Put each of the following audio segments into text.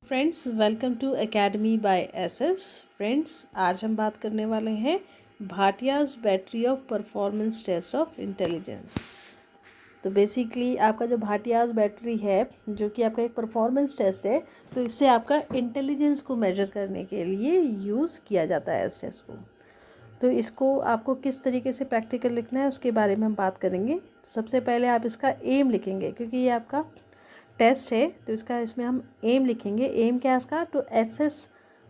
Friends, welcome to academy by SS. Friends, आज हम बात करने वाले हैं Bhatia's battery of performance test of intelligence. तो बेसिकली आपका जो भाटियाज बैटरी है, जो कि आपका एक परफॉर्मेंस टेस्ट है, तो इससे आपका इंटेलिजेंस को मेजर करने के लिए यूज़ किया जाता है इस टेस्ट को। तो इसको आपको किस तरीके से प्रैक्टिकल लिखना है उसके बारे में हम बात करेंगे। सबसे पहले आप इसका एम लिखेंगे, क्योंकि ये आपका टेस्ट है तो इसका इसमें हम एम लिखेंगे। एम क्या है इसका? To assess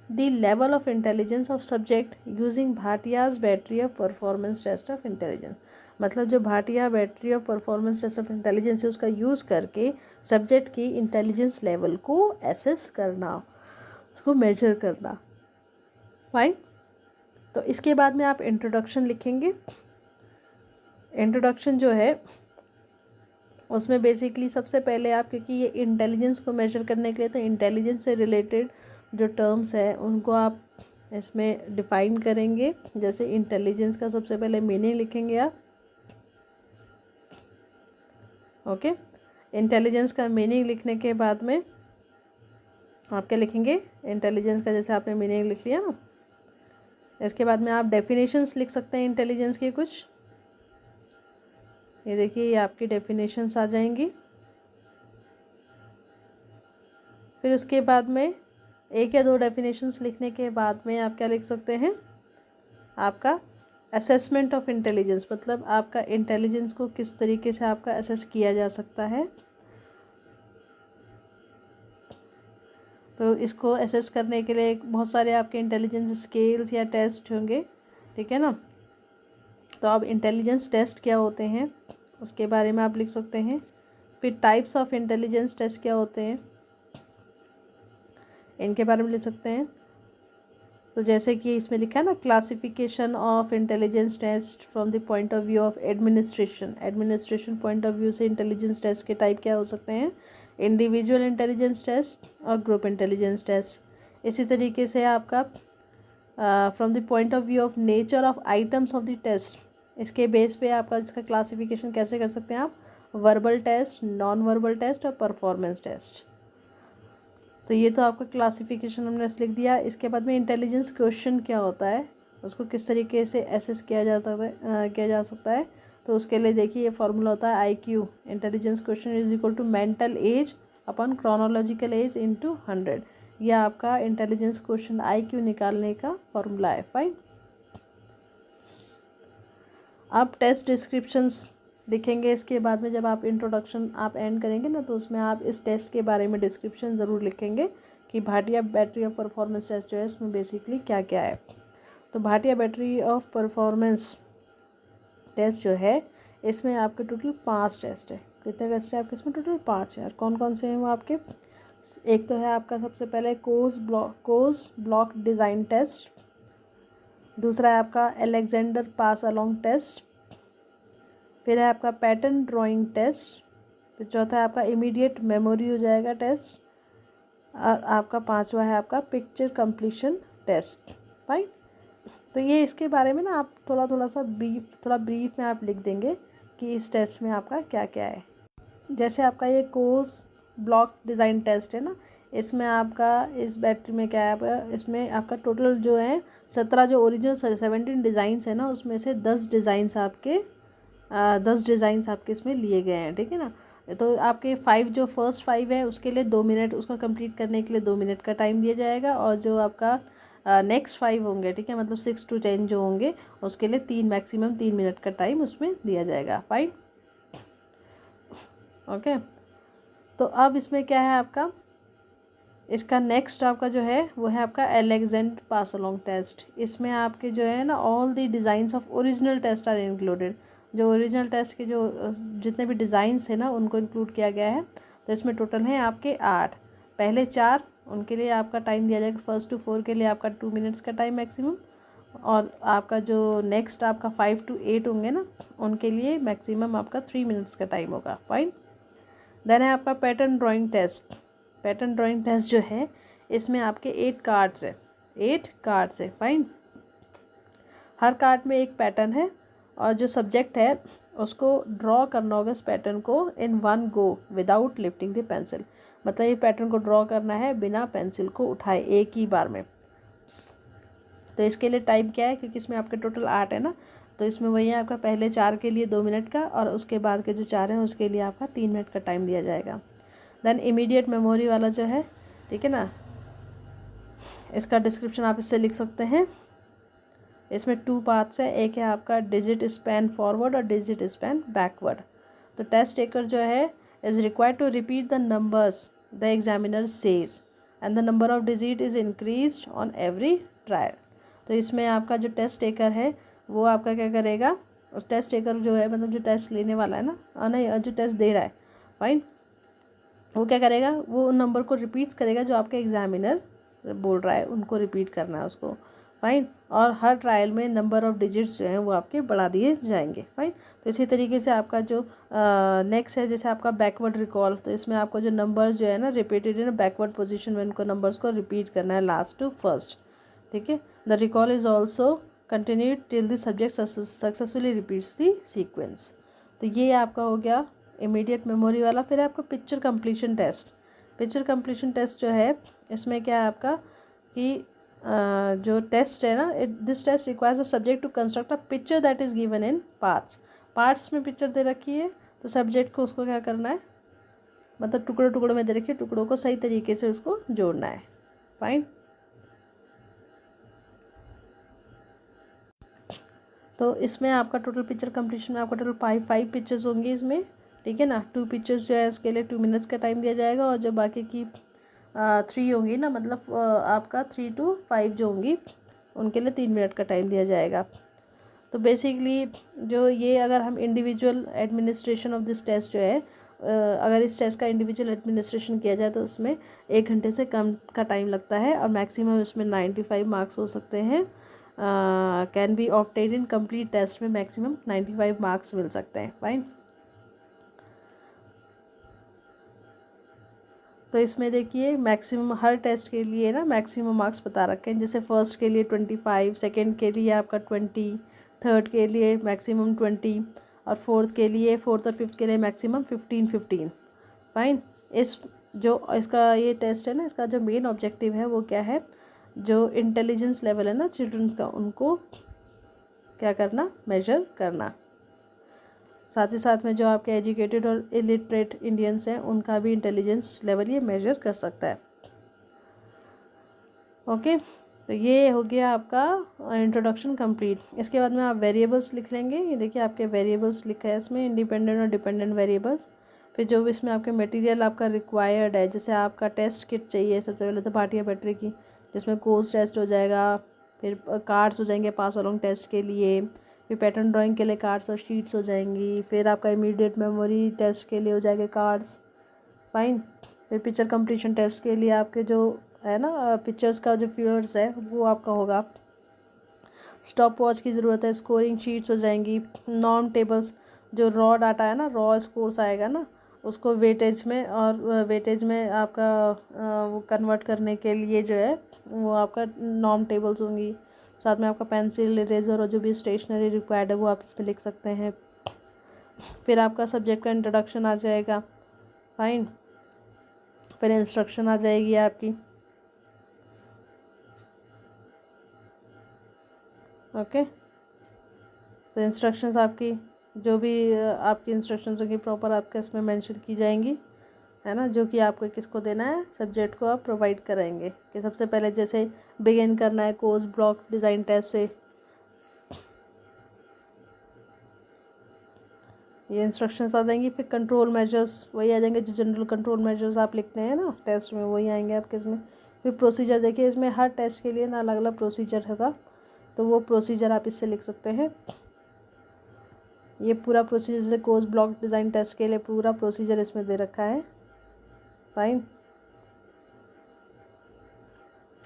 the level of intelligence of subject using Bhatia's battery of performance test of intelligence. मतलब जो Bhatia battery of performance test of intelligence है उसका यूज़ करके सब्जेक्ट की इंटेलिजेंस लेवल को एसेस करना, उसको मेजर करना। फाइन। तो इसके बाद में आप इंट्रोडक्शन लिखेंगे। इंट्रोडक्शन जो है उसमें बेसिकली सबसे पहले आप, क्योंकि ये इंटेलिजेंस को मेजर करने के लिए, तो इंटेलिजेंस से रिलेटेड जो टर्म्स हैं उनको आप इसमें डिफ़ाइन करेंगे। जैसे इंटेलिजेंस का सबसे पहले मीनिंग लिखेंगे आप। ओके, इंटेलिजेंस का मीनिंग लिखने के बाद में आप क्या लिखेंगे? इंटेलिजेंस का जैसे आपने मीनिंग लिख लिया ना, इसके बाद में आप डेफिनेशंस लिख सकते हैं इंटेलिजेंस की कुछ। ये देखिए, ये आपकी डेफिनेशंस आ जाएंगी। फिर उसके बाद में एक या दो डेफिनेशंस लिखने के बाद में आप क्या लिख सकते हैं? आपका असेसमेंट ऑफ इंटेलिजेंस, मतलब आपका इंटेलिजेंस को किस तरीके से आपका असेस किया जा सकता है। तो इसको असेस करने के लिए बहुत सारे आपके इंटेलिजेंस स्केल्स या टेस्ट होंगे, ठीक है ना। तो अब इंटेलिजेंस टेस्ट क्या होते हैं उसके बारे में आप लिख सकते हैं। फिर टाइप्स ऑफ इंटेलिजेंस टेस्ट क्या होते हैं इनके बारे में लिख सकते हैं। तो जैसे कि इसमें लिखा है ना, classification of intelligence test from the point of view of administration point of view से इंटेलिजेंस टेस्ट के टाइप क्या हो सकते हैं? इंडिविजुअल इंटेलिजेंस टेस्ट और ग्रुप इंटेलिजेंस टेस्ट। इसी तरीके से आपका from the point of view of nature of items of the test, इसके बेस पे आपका इसका क्लासिफिकेशन कैसे कर सकते हैं आप? Verbal test, non verbal test और परफॉर्मेंस टेस्ट। तो ये तो आपका क्लासिफिकेशन हमने लिख दिया। इसके बाद में इंटेलिजेंस क्वेश्चन क्या होता है, उसको किस तरीके से एसेस किया जा सकता है। तो उसके लिए देखिए, ये फॉर्मूला होता है IQ, intelligence question is equal to mental age upon chronological age into 100। यह आपका इंटेलिजेंस क्वेश्चन IQ निकालने का फॉर्मूला है। फाइन। आप टेस्ट डिस्क्रिप्शंस लिखेंगे। इसके बाद में जब आप इंट्रोडक्शन आप एंड करेंगे ना, तो उसमें आप इस टेस्ट के बारे में डिस्क्रिप्शन ज़रूर लिखेंगे कि Bhatia battery of performance test जो है इसमें बेसिकली क्या क्या है। तो Bhatia battery of performance test जो है इसमें आपके टोटल 5 टेस्ट है। कितने टेस्ट है आपके इसमें? टोटल 5 है। और कौन कौन से हैं वो आपके? एक तो है आपका सबसे पहले कोज ब्लॉक डिज़ाइन टेस्ट। दूसरा है आपका अलेक्जेंडर पास अलोंग टेस्ट। फिर है आपका पैटर्न ड्राइंग टेस्ट। फिर चौथा है आपका इमीडिएट मेमोरी हो जाएगा टेस्ट। और आपका पांचवा है आपका पिक्चर कंप्लीशन टेस्ट। राइट। तो ये इसके बारे में ना आप थोड़ा ब्रीफ में आप लिख देंगे कि इस टेस्ट में आपका क्या क्या है। जैसे आपका ये कोर्स ब्लॉक डिज़ाइन टेस्ट है ना, इसमें आपका इस बैटरी में क्या है, इसमें आपका टोटल जो है 17 जो ओरिजिनल 17 डिज़ाइंस है ना, उसमें से 10 डिज़ाइंस आपके इसमें लिए गए हैं, ठीक है ना। तो आपके 5 जो फर्स्ट 5 है उसके लिए 2 मिनट, उसको कंप्लीट करने के लिए 2 मिनट का टाइम दिया जाएगा। और जो आपका नेक्स्ट 5 होंगे, ठीक है, मतलब 6 to 10 जो होंगे उसके लिए मैक्सिमम 3 मिनट का टाइम उसमें दिया जाएगा। फाइन। ओके। तो अब इसमें क्या है आपका, इसका नेक्स्ट आपका जो है वो है आपका अलेक्जेंडर पास अलोंग टेस्ट। इसमें आपके जो है ना all the designs of original test are included. जो ओरिजिनल टेस्ट के जो जितने भी डिज़ाइंस है ना उनको इंक्लूड किया गया है। तो इसमें टोटल हैं आपके 8। पहले 4 उनके लिए आपका टाइम दिया जाएगा, 1 to 4 के लिए आपका 2 मिनट्स का टाइम मैक्सिमम। और आपका जो नेक्स्ट आपका 5 to 8 होंगे ना, उनके लिए मैक्सिमम आपका 3 मिनट्स का टाइम होगा। फाइन। देन है आपका pattern drawing test. Pattern drawing test जो है इसमें आपके 8 कार्ड्स है। 8 कार्ड्स है। फाइन। हर कार्ड में एक पैटर्न है और जो सब्जेक्ट है उसको ड्रॉ करना होगा इस पैटर्न को इन 1 go without lifting the pencil. मतलब ये पैटर्न को ड्रॉ करना है बिना पेंसिल को उठाए एक ही बार में। तो इसके लिए टाइम क्या है, क्योंकि इसमें आपके टोटल 8 है ना, तो इसमें वही है आपका पहले 4 के लिए 2 मिनट का और उसके बाद के जो 4 हैं उसके लिए आपका 3 मिनट का टाइम दिया जाएगा। देन इमीडिएट मेमोरी वाला जो है, ठीक है ना, इसका डिस्क्रिप्शन आप इससे लिख सकते हैं। इसमें 2 पार्ट्स है, एक है आपका डिजिट स्पैन फॉरवर्ड और डिजिट स्पैन बैकवर्ड। तो टेस्ट टेकर जो है is required to repeat the numbers the examiner says and the number of digit is increase on every trial. तो इसमें आपका जो टेस्ट टेकर है वो आपका क्या करेगा, उस टेस्ट टेकर जो है मतलब जो टेस्ट लेने वाला है ना, नहीं जो टेस्ट दे रहा है, फाइन, वो क्या करेगा, वो उन नंबर को रिपीट करेगा जो आपका एग्जामिनर बोल रहा है, उनको रिपीट करना है उसको, फाइन। और हर ट्रायल में नंबर ऑफ डिजिट्स जो हैं वो आपके बढ़ा दिए जाएंगे, फाइन। तो इसी तरीके से आपका जो नेक्स्ट है, जैसे आपका बैकवर्ड रिकॉल, तो इसमें आपको जो नंबर जो है ना रिपीटेड है ना बैकवर्ड पोजीशन में उनको नंबर्स को रिपीट करना है लास्ट टू फर्स्ट, ठीक है। The recall is also continued till the subject successfully repeats the sequence. तो ये आपका हो गया इमीडिएट मेमोरी वाला। फिर आपका picture completion test. Picture completion test जो है इसमें क्या है आपका कि जो टेस्ट है ना, this test requires the subject to construct a picture that is given in parts. Parts में पिक्चर दे रखी है तो सब्जेक्ट को उसको क्या करना है, मतलब टुकड़ों टुकड़ों में दे रखी है, टुकड़ों को सही तरीके से उसको जोड़ना है, फाइन। तो इसमें आपका टोटल पिक्चर कंप्लीशन में आपका टोटल 5 पिक्चर्स होंगी इसमें, ठीक है ना। 2 पिक्चर्स जो है उसके लिए 2 मिनट्स का टाइम दिया जाएगा और जो बाकी की 3 होंगी ना, मतलब आपका 3 to 5 जो होंगी उनके लिए 3 मिनट का टाइम दिया जाएगा। तो बेसिकली जो ये अगर हम individual administration of this test जो है, अगर इस टेस्ट का इंडिविजुअल एडमिनिस्ट्रेशन किया जाए तो उसमें 1 घंटे से कम का टाइम लगता है और मैक्सिमम इसमें 95 मार्क्स हो सकते हैं। Can be obtain in complete test में मैक्सिमम 95 मार्क्स मिल सकते हैं, फाइन। तो इसमें देखिए मैक्सिमम हर टेस्ट के लिए ना मैक्सिमम मार्क्स बता रखे हैं। जैसे फर्स्ट के लिए 25, सेकंड के लिए आपका 20, थर्ड के लिए मैक्सिमम 20 और फोर्थ और फिफ्थ के लिए मैक्सिमम 15, फाइन। इस जो इसका ये टेस्ट है ना, इसका जो मेन ऑब्जेक्टिव है वो क्या है, जो इंटेलिजेंस लेवल है ना चिल्ड्रंस का, उनको क्या करना, मेजर करना। साथ ही साथ में जो आपके एजुकेटेड और इलिटरेट इंडियंस हैं उनका भी इंटेलिजेंस लेवल ये मेजर कर सकता है, ओके। तो ये हो गया आपका इंट्रोडक्शन कंप्लीट। इसके बाद में आप वेरिएबल्स लिख लेंगे। ये देखिए आपके वेरिएबल्स लिखा है इसमें, इंडिपेंडेंट और डिपेंडेंट वेरिएबल्स। फिर जो भी इसमें आपके मटेरियल आपका रिक्वायर्ड है, जैसे आपका टेस्ट किट चाहिए सबसे पहले तो भाटिया बैटरी की, जिसमें कोर्स टेस्ट हो जाएगा, फिर कार्ड्स हो जाएंगे पास अलोंग टेस्ट के लिए, फिर पैटर्न ड्राइंग के लिए कार्ड्स और शीट्स हो जाएंगी, फिर आपका इमीडिएट मेमोरी टेस्ट के लिए हो जाएंगे कार्ड्स, फाइन। फिर पिक्चर कंप्लीशन टेस्ट के लिए आपके जो है ना पिक्चर्स का जो पीरियड्स है वो आपका होगा। स्टॉप वॉच की ज़रूरत है, स्कोरिंग शीट्स हो जाएंगी, नॉर्म टेबल्स, जो रॉ डाटा है ना, रॉ स्कोर्स आएगा ना, उसको वेटेज में, और वेटेज में आपका वो कन्वर्ट करने के लिए जो है वो आपका नॉर्म टेबल्स होंगी। साथ में आपका पेंसिल, इरेजर और जो भी स्टेशनरी रिक्वायर्ड है वो आप इसमें लिख सकते हैं। फिर आपका सब्जेक्ट का इंट्रोडक्शन आ जाएगा, फाइन। फिर इंस्ट्रक्शन आ जाएगी आपकी, ओके। तो इंस्ट्रक्शंस आपकी जो भी आपकी इंस्ट्रक्शंस होंगी प्रॉपर आपके इसमें मेंशन की जाएंगी, है ना, जो कि आपको किसको देना है, सब्जेक्ट को आप प्रोवाइड कराएंगे। कि सबसे पहले जैसे बिगिन करना है कोर्स ब्लॉक डिज़ाइन टेस्ट से, ये इंस्ट्रक्शंस आ जाएंगी। फिर कंट्रोल मेजर्स वही आ जाएंगे, जो जनरल कंट्रोल मेजर्स आप लिखते हैं ना टेस्ट में वही आएंगे आपके इसमें। फिर प्रोसीजर देखिए इसमें हर टेस्ट के लिए ना अलग अलग प्रोसीजर होगा, तो वो प्रोसीजर आप इससे लिख सकते हैं। ये पूरा प्रोसीजर जैसे कोर्स ब्लॉक डिज़ाइन टेस्ट के लिए पूरा प्रोसीजर इसमें दे रखा है, फाइन।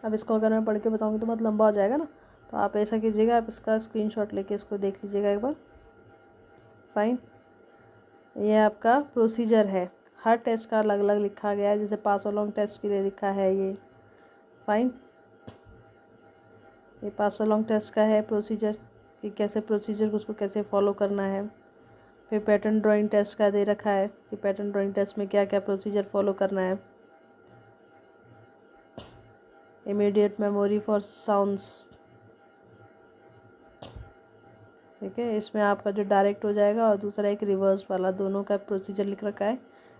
अब इसको अगर मैं पढ़ के बताऊँगी तो बहुत लंबा हो जाएगा ना, तो आप ऐसा कीजिएगा, आप इसका स्क्रीनशॉट लेके इसको देख लीजिएगा एक बार, फाइन। ये आपका प्रोसीजर है, हर टेस्ट का अलग अलग लिखा गया है, जैसे पास अलोंग टेस्ट के लिए लिखा है ये, फाइन। ये पास अलोंग टेस्ट का है प्रोसीजर, कि कैसे प्रोसीजर को उसको कैसे फॉलो करना है। फिर पैटर्न ड्राइंग टेस्ट का दे रखा है कि पैटर्न ड्राइंग टेस्ट में क्या क्या प्रोसीजर फॉलो करना है, इमीडिएट मेमोरी फॉर साउंड्स, ठीक है। इसमें आपका जो डायरेक्ट हो जाएगा और दूसरा एक रिवर्स वाला, दोनों का प्रोसीजर लिख रखा है।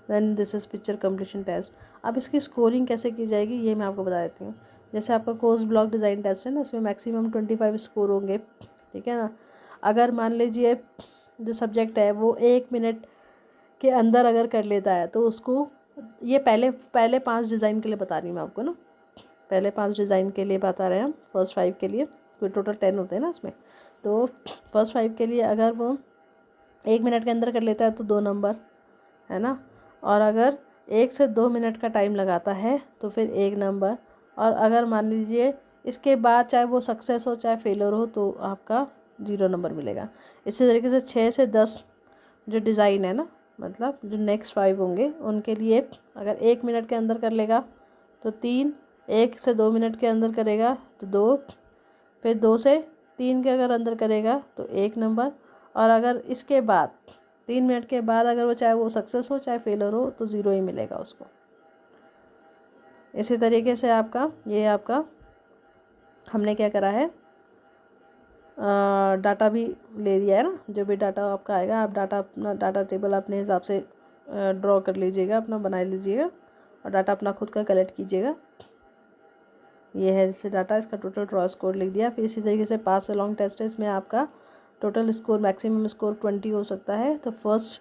Then this is picture completion test. अब इसकी स्कोरिंग कैसे की जाएगी ये मैं आपको बता देती हूँ। जैसे आपका कोर्स ब्लॉक डिज़ाइन टेस्ट है ना, इसमें मैक्सिमम 25 स्कोर होंगे, ठीक है ना। अगर मान लीजिए जो सब्जेक्ट है वो 1 मिनट के अंदर अगर कर लेता है तो उसको, ये पहले 5 डिज़ाइन के लिए बता रही हूँ मैं आपको ना, पहले 5 डिज़ाइन के लिए बता रहे हैं हम, फर्स्ट 5 के लिए, कोई टोटल 10 होते हैं ना इसमें। तो फर्स्ट 5 के लिए अगर वो 1 मिनट के अंदर कर लेता है तो 2 नंबर, है ना। और अगर 1 से 2 मिनट का टाइम लगाता है तो फिर 1 नंबर। और अगर मान लीजिए इसके बाद चाहे वो सक्सेस हो चाहे फेलियर हो तो आपका 0 नंबर मिलेगा। इसी तरीके से 6 से 10 जो डिज़ाइन है ना, मतलब जो नेक्स्ट 5 होंगे उनके लिए अगर 1 मिनट के अंदर कर लेगा तो 3, 1 से 2 मिनट के अंदर करेगा तो 2, फिर 2 से 3 के अगर अंदर करेगा तो 1 नंबर। और अगर इसके बाद 3 मिनट के बाद अगर वो चाहे वो सक्सेस हो चाहे फेलियर हो तो 0 ही मिलेगा उसको। इसी तरीके से आपका ये आपका हमने क्या करा है, डाटा भी ले लिया है ना। जो भी डाटा आपका आएगा आप डाटा अपना डाटा टेबल अपने हिसाब से ड्रॉ कर लीजिएगा, अपना बना लीजिएगा और डाटा अपना खुद का कलेक्ट कीजिएगा। ये है जैसे डाटा, इसका टोटल ड्रॉ स्कोर लिख दिया। फिर इसी तरीके से पास अलॉन्ग टेस्ट है, इसमें आपका टोटल स्कोर मैक्सिमम स्कोर 20 हो सकता है। तो फर्स्ट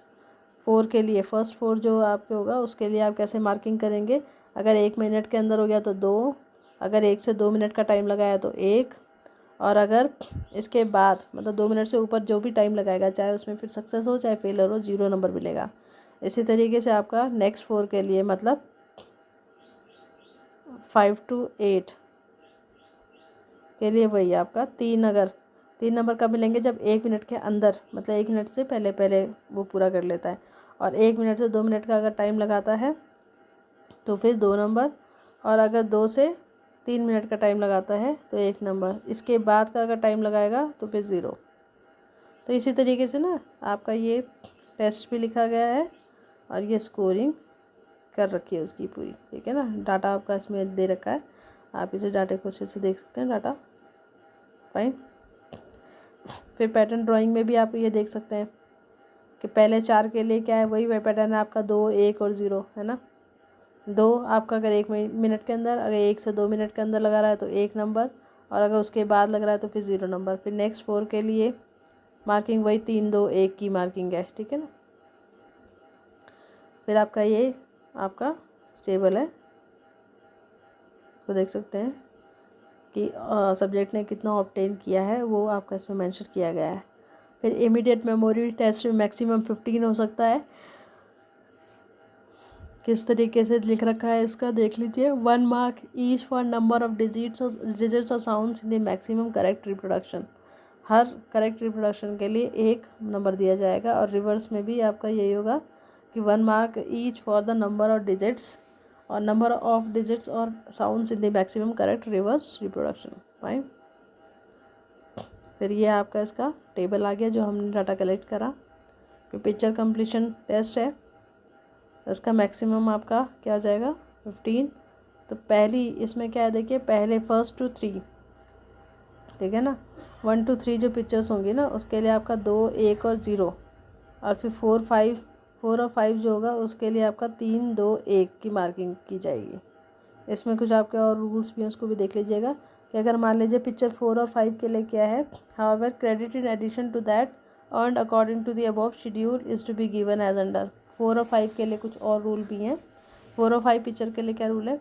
4 जो आपके होगा उसके लिए आप कैसे मार्किंग करेंगे। अगर 1 मिनट के अंदर हो गया तो 2, अगर 1 से 2 मिनट का टाइम लगाया तो 1, और अगर इसके बाद मतलब 2 मिनट से ऊपर जो भी टाइम लगाएगा चाहे उसमें फिर सक्सेस हो चाहे फेलियर हो 0 नंबर मिलेगा। इसी तरीके से आपका नेक्स्ट 4 के लिए मतलब 5 to 8 के लिए वही आपका 3, अगर 3 नंबर कब मिलेंगे जब 1 मिनट के अंदर, मतलब 1 मिनट से पहले पहले वो पूरा कर लेता है। और 1 मिनट से 2 मिनट का अगर टाइम लगाता है तो फिर 2 नंबर। और अगर 2 से 3 मिनट का टाइम लगाता है तो 1 नंबर। इसके बाद का अगर टाइम लगाएगा तो फिर 0। तो इसी तरीके से ना आपका ये टेस्ट भी लिखा गया है और ये स्कोरिंग कर रखी है उसकी पूरी, ठीक है ना। डाटा आपका इसमें दे रखा है, आप इसे डाटा को अच्छे से देख सकते हैं, डाटा फाइन। फिर पैटर्न ड्राइंग में भी आप ये देख सकते हैं कि पहले 4 के लिए क्या है, वही पैटर्न है आपका 2, 1 और 0, है ना। 2 आपका अगर 1 मिनट के अंदर, अगर 1 से 2 मिनट के अंदर लगा रहा है तो 1 नंबर, और अगर उसके बाद लग रहा है तो फिर 0 नंबर। फिर नेक्स्ट 4 के लिए मार्किंग वही 3, 2, 1 की मार्किंग है, ठीक है ना। फिर आपका ये आपका टेबल है, इसको देख सकते हैं कि सब्जेक्ट ने कितना ऑब्टेन किया है वो आपका इसमें मेंशन किया गया है। फिर इमीडिएट मेमोरी टेस्ट में मैक्सिमम 15 हो सकता है। किस तरीके से लिख रखा है इसका देख लीजिए। 1 mark each for number of digits और sounds in the maximum correct reproduction. हर करेक्ट रिप्रोडक्शन के लिए 1 नंबर दिया जाएगा। और रिवर्स में भी आपका यही होगा कि 1 mark each for the number of digits और नंबर ऑफ डिजिट्स और sounds in the maximum correct reverse reproduction. Fine. फिर ये आपका इसका टेबल आ गया जो हमने डाटा कलेक्ट करा। फिर पिक्चर कंप्लीशन टेस्ट है, इसका मैक्सिमम आपका क्या आ जाएगा 15। तो पहली इसमें क्या है देखिए, पहले 1 to 3, ठीक है ना। 1 to 3 जो पिक्चर्स होंगी ना उसके लिए आपका 2, 1 और 0। और फिर 4 और 5 जो होगा उसके लिए आपका 3, 2, 1 की मार्किंग की जाएगी। इसमें कुछ आपके और रूल्स भी हैं, उसको भी देख लीजिएगा कि अगर मान लीजिए पिक्चर 4 और 5 के लिए क्या है, however credit in addition to that earned according to the above schedule is to be given as under. 4 और 5 के लिए कुछ और रूल भी हैं। 4 और 5 पिक्चर के लिए क्या रूल है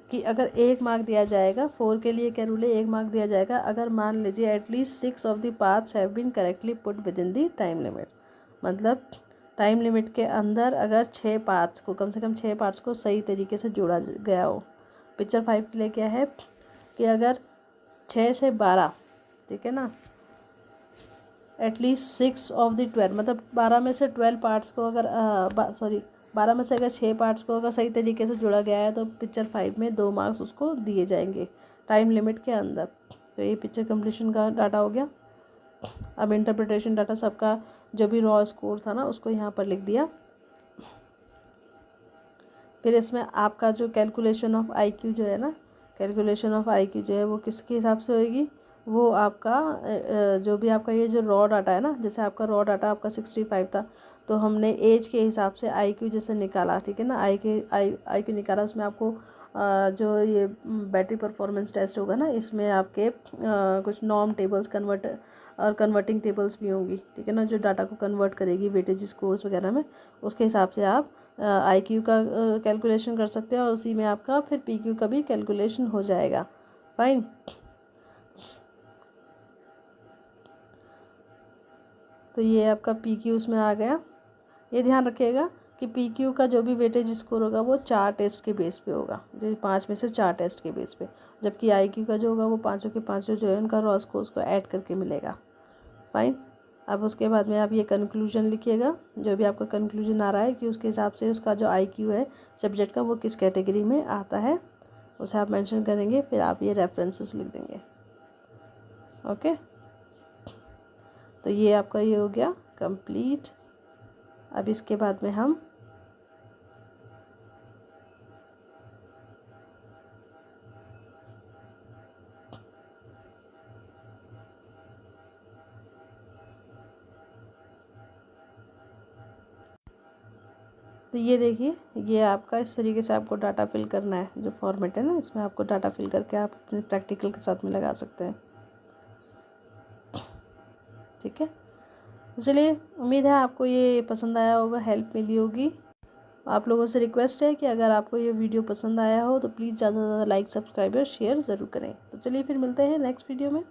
कि अगर 1 मार्क दिया जाएगा, 4 के लिए क्या रूल है, 1 मार्क दिया जाएगा अगर मान लीजिए at least 6 of the parts have been correctly put within the time limit. मतलब टाइम लिमिट के अंदर अगर 6 पार्ट्स को, कम से कम 6 पार्ट्स को सही तरीके से जोड़ा गया हो। पिक्चर 5 के लिए क्या है कि अगर 6 से 12, ठीक है ना, एटलीस्ट 6 ऑफ द 12, मतलब 12 में से 12 पार्ट्स को अगर 12 में से अगर 6 पार्ट्स को अगर सही तरीके से जोड़ा गया है तो पिक्चर 5 में 2 मार्क्स उसको दिए जाएंगे टाइम लिमिट के अंदर। तो ये पिक्चर कंप्लीशन का डाटा हो गया। अब इंटरप्रिटेशन डाटा सबका जो भी रॉ स्कोर था ना उसको यहाँ पर लिख दिया। फिर इसमें आपका जो कैलकुलेशन ऑफ IQ जो है ना, कैलकुलेशन ऑफ आई क्यू जो है वो किसके हिसाब से होएगी, वो आपका जो भी आपका ये जो रॉ डाटा है ना, जैसे आपका रॉ डाटा आपका 65 था, तो हमने एज के हिसाब से आई क्यू जैसे निकाला, ठीक है ना, आई क्यू निकाला, उसमें आपको जो ये बैटरी परफॉर्मेंस टेस्ट होगा ना, इसमें आपके कुछ नॉर्म टेबल्स और कन्वर्टिंग टेबल्स भी होंगी, ठीक है ना, जो डाटा को कन्वर्ट करेगी वेटेज स्कोर्स वगैरह में। उसके हिसाब से आप आई क्यू का कैलकुलेशन कर सकते हैं और उसी में आपका फिर पी क्यू का भी कैलकुलेशन हो जाएगा। फाइन। तो ये आपका पी क्यू उसमें आ गया। ये ध्यान रखिएगा कि पी क्यू का जो भी वेटेज स्कोर होगा वो 4 टेस्ट के बेस पे होगा, जो 5 में से 4 टेस्ट के बेस पे, जबकि आई क्यू का जो होगा वो 5 के 5 जो है उनका रॉ स्कोर्स को ऐड करके मिलेगा। फाइन। अब उसके बाद में आप ये कंक्लूजन लिखिएगा, जो भी आपका कंक्लूजन आ रहा है कि उसके हिसाब से उसका जो आई क्यू है सब्जेक्ट का वो किस कैटेगरी में आता है, उसे आप मेंशन करेंगे, फिर आप ये रेफरेंसेस लिख देंगे। ओके, तो ये आपका ये हो गया कंप्लीट। अब इसके बाद में हम तो ये देखिए, ये आपका इस तरीके से आपको डाटा फिल करना है, जो फॉर्मेट है ना, इसमें आपको डाटा फिल करके आप अपने प्रैक्टिकल के साथ में लगा सकते हैं। ठीक है, तो चलिए, उम्मीद है आपको ये पसंद आया होगा, हेल्प मिली होगी। आप लोगों से रिक्वेस्ट है कि अगर आपको ये वीडियो पसंद आया हो तो प्लीज़ ज़्यादा से ज़्यादा लाइक, सब्सक्राइब और शेयर ज़रूर करें। तो चलिए फिर मिलते हैं नेक्स्ट वीडियो में।